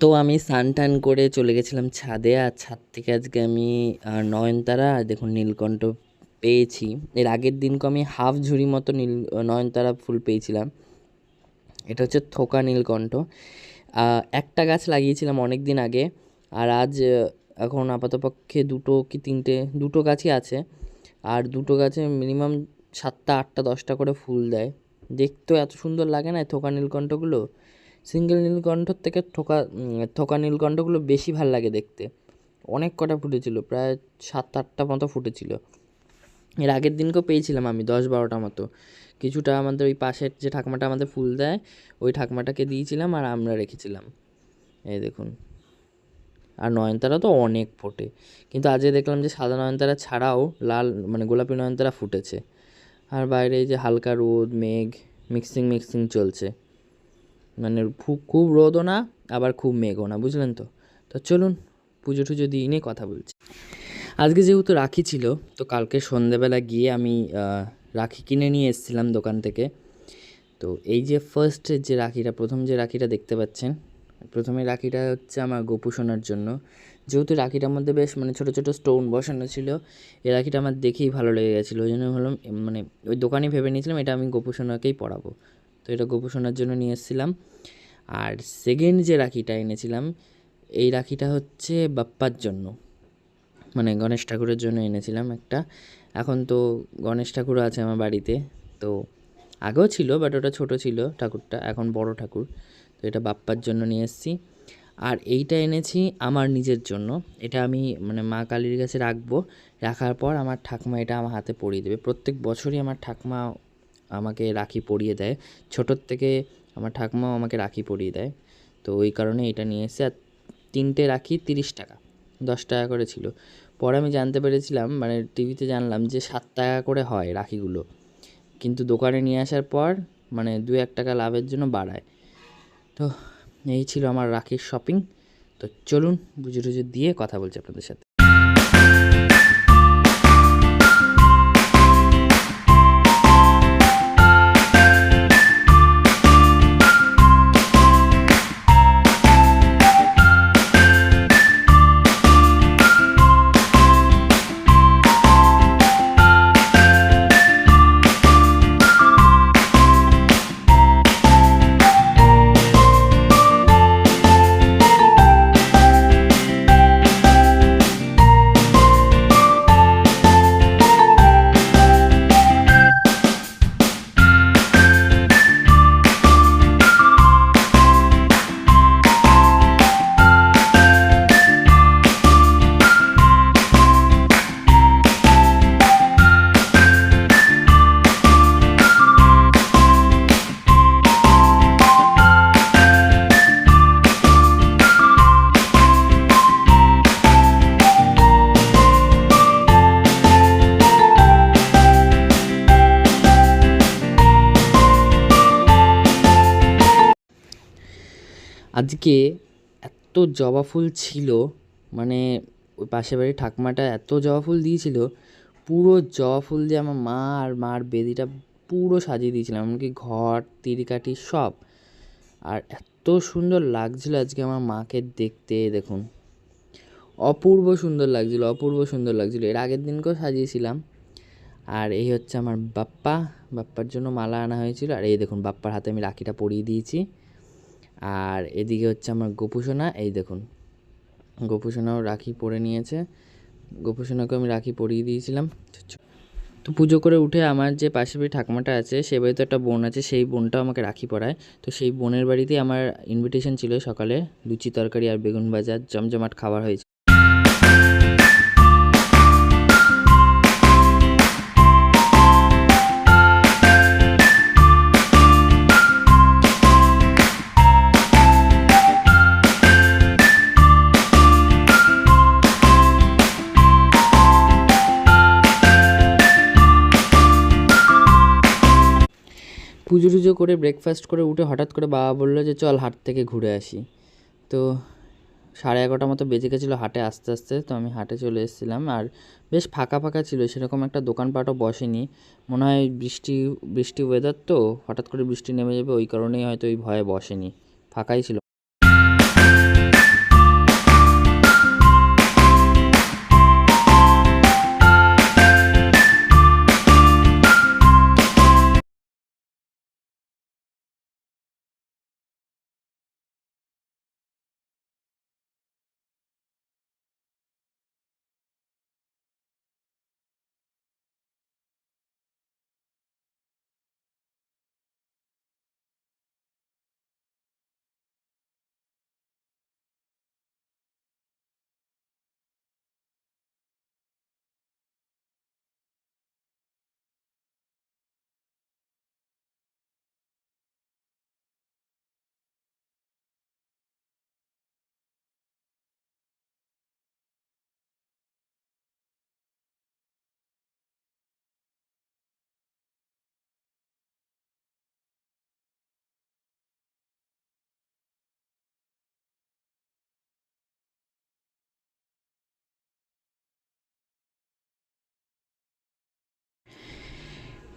তো আমি স্নান টান করে চলে গেছিলাম ছাদে, আর ছাদ থেকে আজকে আমি নয়নতারা আর দেখুন নীলকণ্ঠ পেয়েছি। এর আগের দিনকে আমি হাফ ঝুড়ি মতো নয়নতারা ফুল পেয়েছিলাম। এটা হচ্ছে থোকা নীলকণ্ঠ। একটা গাছ লাগিয়েছিলাম অনেক দিন আগে, আর আজ এখন আপাতপক্ষে দুটো গাছই আছে, আর দুটো গাছে মিনিমাম 7টা 8টা 10টা করে ফুল দেয়। দেখতেও এত সুন্দর লাগে না থোকা নীলকণ্ঠগুলো। সিঙ্গেল নীলকণ্ঠর থেকে থোকা নীলকণ্ঠগুলো বেশি ভাল লাগে দেখতে। অনেক কটা ফুটেছিল, প্রায় 7-8টা মতো ফুটেছিল। এর আগের দিনকেও পেয়েছিলাম আমি 10-12টা মতো। কিছুটা আমাদের ওই পাশের যে ঠাকুমাটা আমাদের ফুল দেয়, ওই ঠাকুমাটাকে দিয়েছিলাম, আর আমরা রেখেছিলাম। এই দেখুন। আর নয়নতারা তো অনেক ফোটে, কিন্তু আজকে দেখলাম যে সাদা নয়নতারা ছাড়াও লাল মানে গোলাপি নয়নতারা ফুটেছে। আর বাইরে এই যে হালকা রোদ মেঘ মিক্সিং চলছে, মানে খুব রোদও না আবার খুব মেঘও না, বুঝলেন তো। তো চলুন পুজো টুজো দিয়ে নিয়ে কথা বলছি। আজকে যেহেতু রাখি ছিল, তো কালকে সন্ধেবেলা গিয়ে আমি রাখি কিনে নিয়ে এসেছিলাম দোকান থেকে। তো এই যে প্রথম যে রাখিটা দেখতে পাচ্ছেন, প্রথমে রাখিটা হচ্ছে আমার গোপু সোনার জন্য। যেহেতু রাখিটার মধ্যে বেশ মানে ছোটো ছোটো স্টোন বসানো ছিল, এই রাখিটা আমার দেখেই ভালো লেগে গেছিলো, ওই জন্য ভাবলাম মানে ওই দোকানে ভেবে নিয়েছিলাম এটা আমি গোপু সোনাকেই পরাবো। তো এটা গোপু সোনার জন্য নিয়ে এসেছিলাম। আর সেকেন্ড যে রাখিটা এনেছিলাম, এই রাখিটা হচ্ছে বাপ্পার জন্য, মানে গণেশ ঠাকুরের জন্য এনেছিলাম একটা। এখন তো গণেশ ঠাকুরও আছে আমার বাড়িতে, তো আগেও ছিল বাট ওটা ছোটো ছিল ঠাকুরটা, এখন বড় ঠাকুর। তো এটা বাপ্পার জন্য নিয়ে এসেছি। আর এইটা এনেছি আমার নিজের জন্য। এটা আমি মানে মা কালীর কাছে রাখবো, রাখার পর আমার ঠাকুমা এটা আমার হাতে পরিয়ে দেবে। প্রত্যেক বছরই আমার ঠাকুমা আমাকে রাখি পরিয়ে দেয়, ছোটোর থেকে আমার ঠাকুমাও আমাকে রাখি পরিয়ে দেয়। তো ওই কারণে এটা নিয়ে এসে। আর 3টে রাখি 30 টাকা, 10 টাকা করে ছিল। পরে আমি জানতে পেরেছিলাম, মানে টিভিতে জানলাম যে 7 টাকা করে হয় রাখিগুলো, কিন্তু দোকানে নিয়ে আসার পর মানে 2-1 টাকা লাভের জন্য বাড়ায়। তো এই ছিল আমার রাখির শপিং। তো চলুন পুজো টুজো দিয়ে কথা বলছি আপনাদের সাথে। আজকে এত জবা ফুল ছিল, মানে ওই পাশের বাড়ির ঠাকুমাটা এত জবা ফুল দিয়েছিল, পুরো জবা ফুল দিয়ে আমার মা আর মার বেদিটা পুরো সাজিয়ে দিয়েছিলাম, এমনকি ঘর তিরিকাঠি সব। আর এত সুন্দর লাগছিল আজকে আমার মাকে দেখতে, দেখুন অপূর্ব সুন্দর লাগছিল। এর আগের দিনকেও সাজিয়েছিলাম। আর এই হচ্ছে আমার বাপ্পার জন্য মালা আনা হয়েছিল। আর এই দেখুন বাপ্পার হাতে আমি রাখিটা পরিয়ে দিয়েছি। আর এদিকে হচ্ছে আমার গোপু সোনা, এই দেখুন গোপু সোনাও রাখি পরে নিয়েছে, গোপু সোনাকেও আমি রাখি পরিয়ে দিয়েছিলাম। তো পুজো করে উঠে আমার যে পাশের বাড়ি ঠাকুমাটা আছে, সে বাড়িতে একটা বোন আছে, সেই বোনটাও আমাকে রাখি পরায়। তো সেই বোনের বাড়িতেই আমার ইনভিটেশন ছিল, সকালে লুচি তরকারি আর বেগুন ভাজা জমজমাট খাবার হয়েছে। পুজো টুজো করে ব্রেকফাস্ট করে উঠে হঠাৎ করে বাবা বললো যে চল হাট থেকে ঘুরে আসি। তো 11:30 মতো বেজে গেছিলো হাটে আসতে আসতে। তো আমি হাটে চলে এসেছিলাম, আর বেশ ফাঁকা ছিল, সেরকম একটা দোকানপাটও বসেনি। মনে হয় বৃষ্টি ওয়েদার, তো হঠাৎ করে বৃষ্টি নেমে যাবে, ওই কারণেই হয়তো ওই ভয়ে বসেনি, ফাঁকাই ছিল।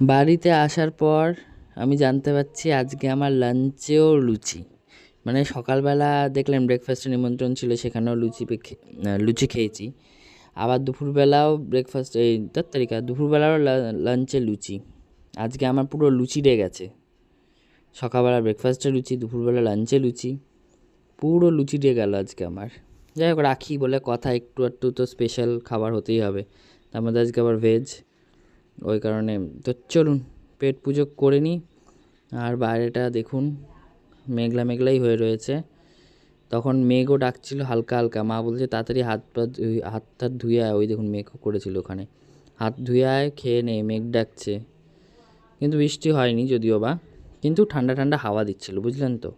বাড়িতে আসার পর আমি জানতে পারছি আজকে আমার লাঞ্চেও লুচি, মানে সকালবেলা দেখলেন ব্রেকফাস্টে নিমন্ত্রণ ছিল, সেখানেও লুচি খেয়েছি। আবার দুপুরবেলাও ব্রেকফাস্ট এই 10 তারিখ দুপুরবেলাও লাঞ্চে লুচি। আজকে আমার পুরো লুচি ডে গেছে, সকালবেলা ব্রেকফাস্টে লুচি, দুপুরবেলা লাঞ্চে লুচি, পুরো লুচি ডে গেল আজকে আমার। যাই হোক, রাখি বলে কথা, একটু একটু তো স্পেশাল খাবার হতেই হবে, তার মধ্যে আজকে আবার ভেজ, ওই কারণে। তো চলুন পেট পুজো করে নিই। আর বাইরেটা দেখুন মেঘলা মেঘলাই হয়ে রয়েছে, তখন মেঘও ডাকছিল হালকা হালকা, মা বলছে তাড়াতাড়ি হাত টাত ধুয়ে আয়, ওই দেখুন মেঘও করেছিল ওখানে, হাত ধুয়ে আয় খেয়ে নে, মেঘ ডাকছে। কিন্তু বৃষ্টি হয়নি যদিও বা, কিন্তু ঠান্ডা ঠান্ডা হাওয়া দিচ্ছিল, বুঝলেন তো।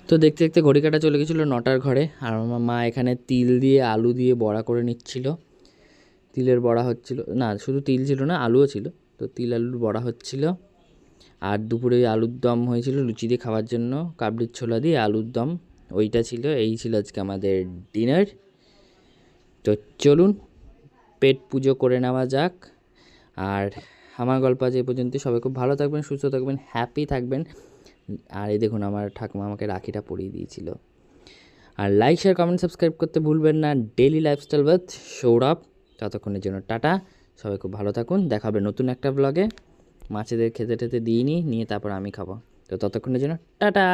তো দেখতে দেখতে ঘড়ি কাটা চলে গেছিলো 9টার ঘরে, আর আমার মা এখানে তিল দিয়ে আলু দিয়ে বড়া করে নিচ্ছিল। তিলের বড়া হচ্ছিল না, শুধু তিল ছিল না, আলুও ছিল, তো তিল আলুর বড়া হচ্ছিল। আর দুপুরে আলুর দম হয়েছিল লুচি দিয়ে খাওয়ার জন্য, কাবলির ছোলা দিয়ে আলুর দম, ওইটা ছিল। এই ছিল আজকে আমাদের ডিনার। তো চলুন পেট পুজো করে নেওয়া যাক। আর আমার গল্প আজ এই পর্যন্ত। সবাই খুব ভালো থাকবেন, সুস্থ থাকবেন, হ্যাপি থাকবেন। আর এই দেখুন আমার ঠাকুমা আমাকে রাখিটা পরিয়ে দিয়েছিল। আর লাইক শেয়ার কমেন্ট সাবস্ক্রাইব করতে ভুলবেন না। Daily lifestyle with Sourav. ততক্ষণের জন্য টাটা, সবাই খুব ভালো থাকুন, দেখা হবে নতুন একটা ব্লগে। মাছেদের খেতে টেতে দিইনি, নিয়ে তারপর আমি খাবো। তো ততক্ষণের জন্য টাটা।